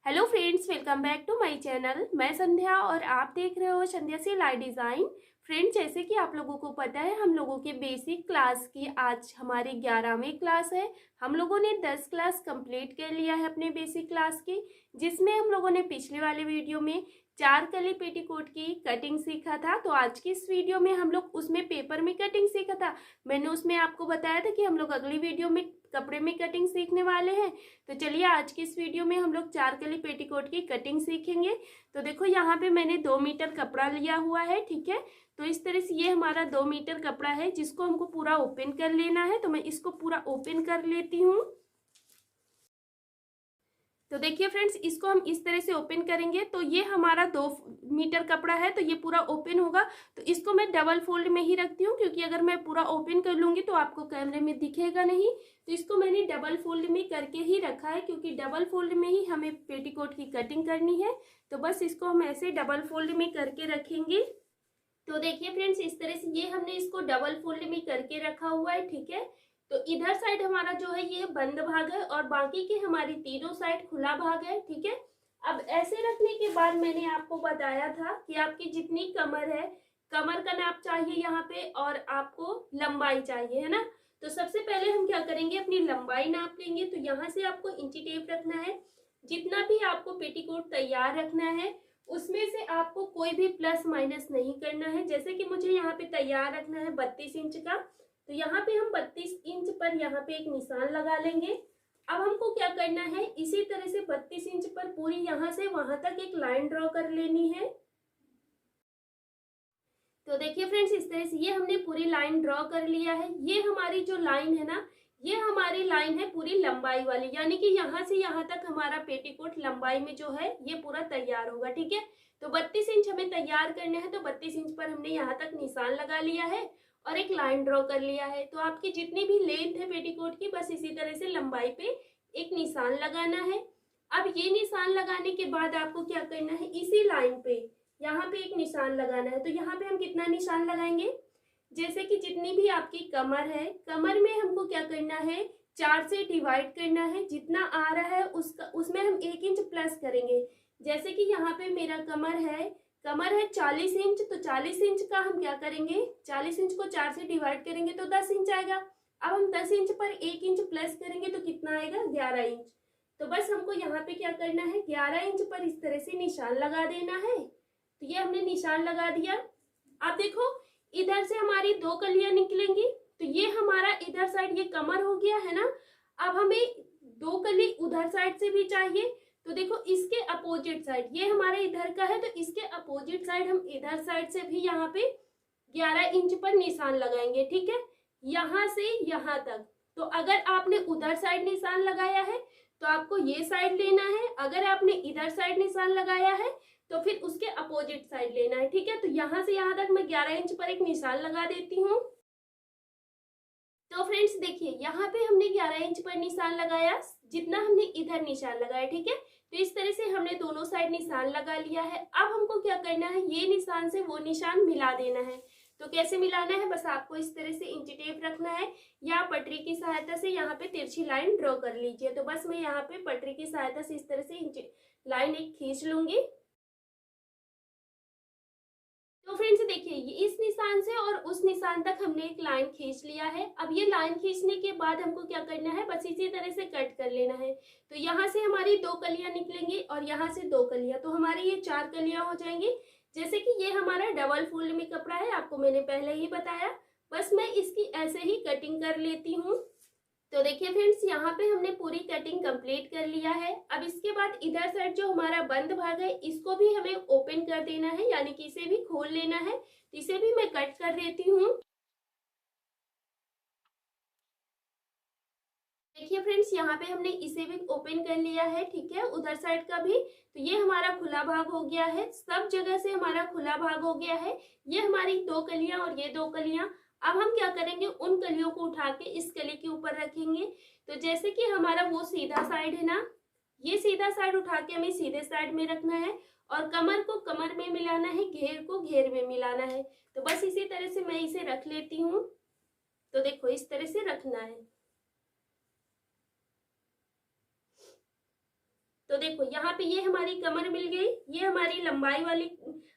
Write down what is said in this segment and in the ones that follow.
Hello friends, welcome back to my channel. मैं संध्या और आप देख रहे हो संध्या सिलाई डिज़ाइन। फ्रेंड्स, जैसे कि आप लोगों को पता है, हम लोगों के बेसिक क्लास की आज हमारी 11वीं क्लास है। हम लोगों ने 10 क्लास कंप्लीट कर लिया है अपने बेसिक क्लास की, जिसमें हम लोगों ने पिछले वाले वीडियो में 4 कली पेटीकोट की कटिंग सीखा था। तो आज की इस वीडियो में हम लोग उसमें पेपर में कटिंग सीखा था। मैंने उसमें आपको बताया था कि हम लोग अगली वीडियो में कपड़े में कटिंग सीखने वाले हैं। तो चलिए आज की इस वीडियो में हम लोग 4 कली पेटीकोट की कटिंग सीखेंगे। तो देखो यहाँ पे मैंने 2 मीटर कपड़ा लिया हुआ है, ठीक है। तो इस तरह से ये हमारा 2 मीटर कपड़ा है, जिसको हमको पूरा ओपन कर लेना है। तो मैं इसको पूरा ओपन कर लेती हूँ। तो देखिए फ्रेंड्स, इसको हम इस तरह से ओपन करेंगे तो ये हमारा 2 मीटर कपड़ा है, तो ये पूरा ओपन होगा। तो इसको मैं डबल फोल्ड में ही रखती हूँ, क्योंकि अगर मैं पूरा ओपन कर लूंगी तो आपको कैमरे में दिखेगा नहीं। तो इसको मैंने डबल फोल्ड में करके ही रखा है, क्योंकि डबल फोल्ड में ही हमें पेटीकोट की कटिंग करनी है। तो बस इसको हम ऐसे डबल फोल्ड में करके रखेंगे। तो देखिए फ्रेंड्स, इस तरह से ये हमने इसको डबल फोल्ड में करके रखा हुआ है, ठीक है। तो इधर साइड हमारा जो है ये बंद भाग है और बाकी की हमारी तीनों साइड खुला भाग है, ठीक है। अब ऐसे रखने के बाद मैंने आपको बताया था कि आपकी जितनी कमर है, कमर का नाप चाहिए यहाँ पे और आपको लंबाई चाहिए, है ना। तो सबसे पहले हम क्या करेंगे, अपनी लंबाई नाप लेंगे। तो यहाँ से आपको इंची टेप रखना है। जितना भी आपको पेटीकोट तैयार रखना है उसमें से आपको कोई भी प्लस माइनस नहीं करना है। जैसे कि मुझे यहाँ पे तैयार रखना है 32 इंच का, तो यहाँ पे हम 32 इंच पर यहाँ पे एक निशान लगा लेंगे। अब हमको क्या करना है, इसी तरह से 32 इंच पर पूरी यहाँ से वहां तक एक लाइन ड्रॉ कर लेनी है। तो देखिए फ्रेंड्स, इस तरह से ये हमने पूरी लाइन ड्रॉ कर लिया है। ये हमारी जो लाइन है ना, ये हमारी लाइन है पूरी लंबाई वाली, यानी कि यहाँ से यहाँ तक हमारा पेटीकोट लंबाई में जो है ये पूरा तैयार होगा, ठीक है। तो 32 इंच हमें तैयार करना है, तो 32 इंच पर हमने यहाँ तक निशान लगा लिया है और एक लाइन ड्रॉ कर लिया है। तो आपकी जितनी भी लेंथ है पेटीकोट की, बस इसी तरह से लंबाई पे एक निशान लगाना है। अब ये निशान लगाने के बाद आपको क्या करना है, इसी लाइन पे यहाँ पे एक निशान लगाना है। तो यहाँ पे हम कितना निशान लगाएंगे, जैसे कि जितनी भी आपकी कमर है, कमर में हमको क्या करना है, 4 से डिवाइड करना है। जितना आ रहा है उसका उसमें हम 1 इंच प्लस करेंगे। जैसे कि यहाँ पे मेरा कमर है 40 इंच, तो 40 इंच का हम क्या करेंगे, 40 इंच को 4 से डिवाइड करेंगे तो 10 इंच आएगा। अब हम 10 इंच पर 1 इंच प्लस करेंगे तो कितना आएगा, 11 इंच। तो बस हमको यहाँ पे क्या करना है, 11 इंच पर इस तरह से निशान लगा देना है। तो ये हमने निशान लगा दिया। अब देखो, इधर से हमारी 2 कलियां निकलेंगी। तो ये हमारा इधर साइड ये कमर हो गया है ना। अब हमें 2 कली उधर साइड से भी चाहिए। तो देखो, इसके अपोजिट साइड ये हमारे इधर का है, तो इसके अपोजिट साइड हम इधर साइड से भी यहाँ पे 11 इंच पर निशान लगाएंगे, ठीक है, यहाँ से यहाँ तक। तो अगर आपने उधर साइड निशान लगाया है तो आपको ये साइड लेना है। अगर आपने इधर साइड निशान लगाया है तो फिर उसके अपोजिट साइड लेना है, ठीक है। तो यहाँ से यहाँ तक मैं 11 इंच पर एक निशान लगा देती हूँ। तो फ्रेंड्स देखिए, यहाँ पे हमने 11 इंच पर निशान लगाया, जितना हमने इधर निशान लगाया, ठीक है। तो इस तरह से हमने दोनों साइड निशान लगा लिया है। अब हमको क्या करना है, ये निशान से वो निशान मिला देना है। तो कैसे मिलाना है, बस आपको इस तरह से इंची टेप रखना है या पटरी की सहायता से यहाँ पे तिरछी लाइन ड्रॉ कर लीजिए। तो बस मैं यहाँ पे पटरी की सहायता से इस तरह से इंची लाइन एक खींच लूंगी। तो फ्रेंड्स देखिए, ये इस निशान से और उस निशान तक हमने एक लाइन खींच लिया है। अब ये लाइन खींचने के बाद हमको क्या करना है, बस इसी तरह से कट कर लेना है। तो यहाँ से हमारी 2 कलियां निकलेंगी और यहाँ से 2 कलियां, तो हमारी ये 4 कलियां हो जाएंगी। जैसे कि ये हमारा डबल फोल्ड में कपड़ा है, आपको मैंने पहले ही बताया। बस मैं इसकी ऐसे ही कटिंग कर लेती हूँ। तो देखिए फ्रेंड्स, यहाँ पे हमने पूरी कटिंग कंप्लीट कर लिया है। अब इसके बाद इधर साइड जो हमारा बंद भाग है, इसको भी हमें ओपन कर देना है, यानी कि इसे भी खोल लेना है। तो इसे भी मैं कट कर देती हूँ। देखिए फ्रेंड्स, यहाँ पे हमने इसे भी ओपन कर लिया है, ठीक है, उधर साइड का भी। तो ये हमारा खुला भाग हो गया है, सब जगह से हमारा खुला भाग हो गया है। ये हमारी 2 कलियां और ये 2 कलियां। अब हम क्या करेंगे, उन कलियों को उठा के इस कली के ऊपर रखेंगे। तो जैसे कि हमारा वो सीधा साइड है ना, ये सीधा साइड उठा के हमें सीधे साइड में रखना है और कमर को कमर में मिलाना है, घेर को घेर में मिलाना है। तो बस इसी तरह से मैं इसे रख लेती हूँ। तो देखो, इस तरह से रखना है। तो तो देखो यहाँ पे ये हमारी कमर मिल गई, ये हमारी लंबाई वाली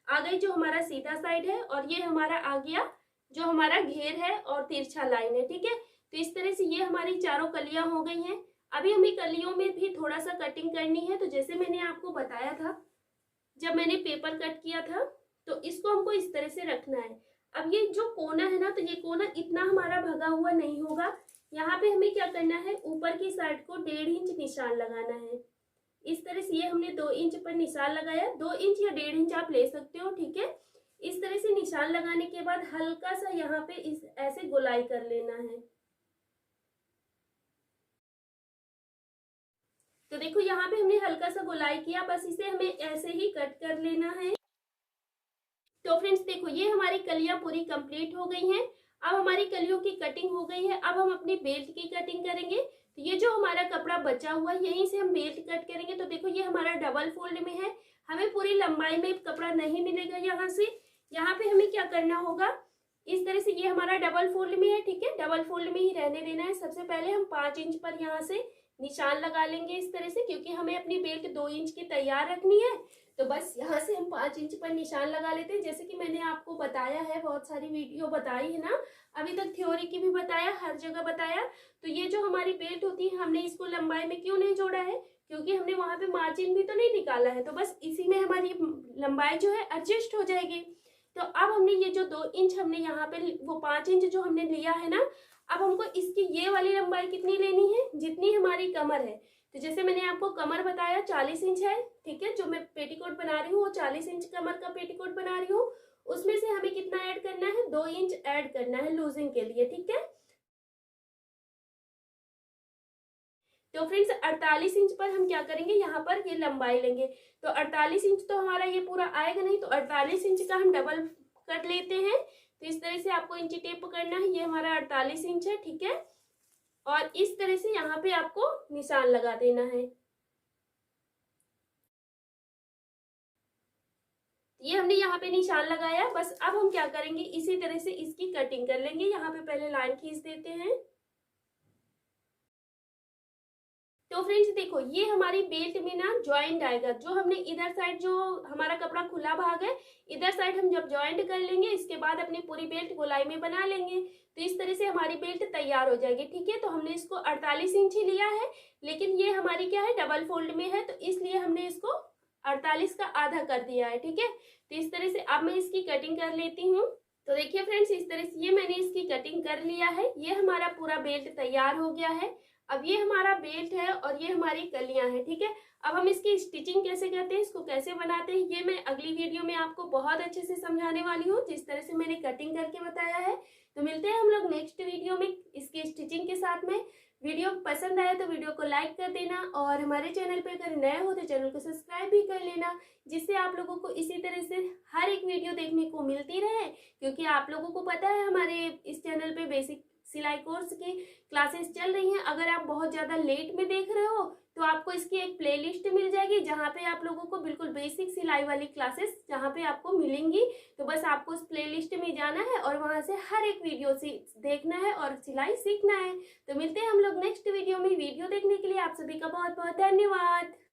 आ गई जो हमारा सीधा साइड है, और ये हमारा आ गया जो हमारा घेर है और तिरछा लाइन है। ठीक है, तो इस तरह से ये हमारी चारों कलियां हो गई हैं। अभी हमें कलियों में भी थोड़ा सा कटिंग करनी है। तो जैसे मैंने आपको बताया था जब मैंने पेपर कट किया था, तो इसको हमको इस तरह से रखना है। अब ये जो कोना है ना, तो ये कोना इतना हमारा भगा हुआ नहीं होगा। यहाँ पे हमें क्या करना है, ऊपर की साइड को 1.5 इंच निशान लगाना है। इस तरह से ये हमने 2 इंच पर निशान लगाया, 2 इंच या 1.5 इंच आप ले सकते हो। ठीक है, इस तरह से निशान लगाने के बाद हल्का सा यहाँ पे इस ऐसे गोलाई कर लेना है। तो देखो यहाँ पे हमने हल्का सा गोलाई किया, बस इसे हमें ऐसे ही कट कर लेना है। तो फ्रेंड्स देखो ये हमारी कलियां पूरी कंप्लीट हो गई हैं। अब हमारी कलियों की कटिंग हो गई है। अब हम अपनी बेल्ट की कटिंग करेंगे। तो ये जो हमारा कपड़ा बचा हुआ है यहीं से हम बेल्ट कट करेंगे। तो देखो ये हमारा डबल फोल्ड में है, हमें पूरी लंबाई में कपड़ा नहीं मिलेगा यहाँ से। यहाँ पे हमें क्या करना होगा, इस तरह से ये हमारा डबल फोल्ड में है। ठीक है, डबल फोल्ड में ही रहने देना है। सबसे पहले हम 5 इंच पर यहाँ से निशान लगा लेंगे इस तरह से, क्योंकि हमें अपनी बेल्ट 2 इंच की तैयार रखनी है। तो बस यहाँ से हम 5 इंच पर निशान लगा लेते हैं। जैसे कि मैंने आपको बताया है, बहुत सारी वीडियो बताई है ना, अभी तक थ्योरी की भी बताया, हर जगह बताया। तो ये जो हमारी बेल्ट होती है, हमने इसको लंबाई में क्यों नहीं जोड़ा है, क्योंकि हमने वहां पे मार्जिन भी तो नहीं निकाला है। तो बस इसी में हमारी लंबाई जो है एडजस्ट हो जाएगी। तो अब हमने ये जो 2 इंच हमने यहाँ पे, वो 5 इंच जो हमने लिया है ना, अब हमको इसकी ये वाली लंबाई कितनी लेनी है, जितनी हमारी कमर है। तो जैसे मैंने आपको कमर बताया 40 इंच है। ठीक है, जो मैं पेटीकोट बना रही हूँ वो 40 इंच कमर का पेटीकोट बना रही हूँ। उसमें से हमें कितना ऐड करना है, 2 इंच ऐड करना है लूजिंग के लिए। ठीक है, तो फ्रेंड्स 48 इंच पर हम क्या करेंगे, यहाँ पर ये लंबाई लेंगे। तो 48 इंच तो हमारा ये पूरा आएगा नहीं, तो 48 इंच का हम डबल कट लेते हैं। तो इस तरह से आपको इंची टेप करना है। ये हमारा 48 इंच है। ठीक है, और इस तरह से यहाँ पे आपको निशान लगा देना है। ये हमने यहाँ पे निशान लगाया। बस अब हम क्या करेंगे, इसी तरह से इसकी कटिंग कर लेंगे। यहाँ पे पहले लाइन खींच देते हैं। तो फ्रेंड्स देखो ये हमारी बेल्ट में ना ज्वाइंट आएगा। जो हमने इधर साइड, जो हमारा कपड़ा खुला भाग है, इधर साइड हम जब ज्वाइंट कर लेंगे, इसके बाद अपनी पूरी बेल्ट गोलाई में बना लेंगे। तो इस तरह से हमारी बेल्ट तैयार हो जाएगी। ठीक है, तो हमने इसको 48 इंच ही लिया है, लेकिन ये हमारी क्या है, डबल फोल्ड में है, तो इसलिए हमने इसको 48 का आधा कर दिया है। ठीक है, तो इस तरह से अब मैं इसकी कटिंग कर लेती हूँ। तो देखिए फ्रेंड्स, इस तरह से ये मैंने इसकी कटिंग कर लिया है। ये हमारा पूरा बेल्ट तैयार हो गया है। अब ये हमारा बेल्ट है और ये हमारी कलियां हैं। ठीक है, अब हम इसकी स्टिचिंग कैसे करते हैं, इसको कैसे बनाते हैं, ये मैं अगली वीडियो में आपको बहुत अच्छे से समझाने वाली हूँ, जिस तरह से मैंने कटिंग करके बताया है। तो मिलते हैं हम लोग नेक्स्ट वीडियो में इसकी स्टिचिंग के साथ में। वीडियो पसंद आया तो वीडियो को लाइक कर देना, और हमारे चैनल पर अगर नए हो तो चैनल को सब्सक्राइब भी कर लेना, जिससे आप लोगों को इसी तरह से हर एक वीडियो देखने को मिलती रहे। क्योंकि आप लोगों को पता है हमारे इस चैनल पे बेसिक सिलाई कोर्स की क्लासेस चल रही हैं। अगर आप बहुत ज़्यादा लेट में देख रहे हो तो आपको इसकी एक प्लेलिस्ट मिल जाएगी, जहाँ पे आप लोगों को बिल्कुल बेसिक सिलाई वाली क्लासेस जहाँ पे आपको मिलेंगी। तो बस आपको उस प्लेलिस्ट में जाना है और वहाँ से हर एक वीडियो से देखना है और सिलाई सीखना है। तो मिलते हैं हम लोग नेक्स्ट वीडियो में। वीडियो देखने के लिए आप सभी का बहुत बहुत धन्यवाद।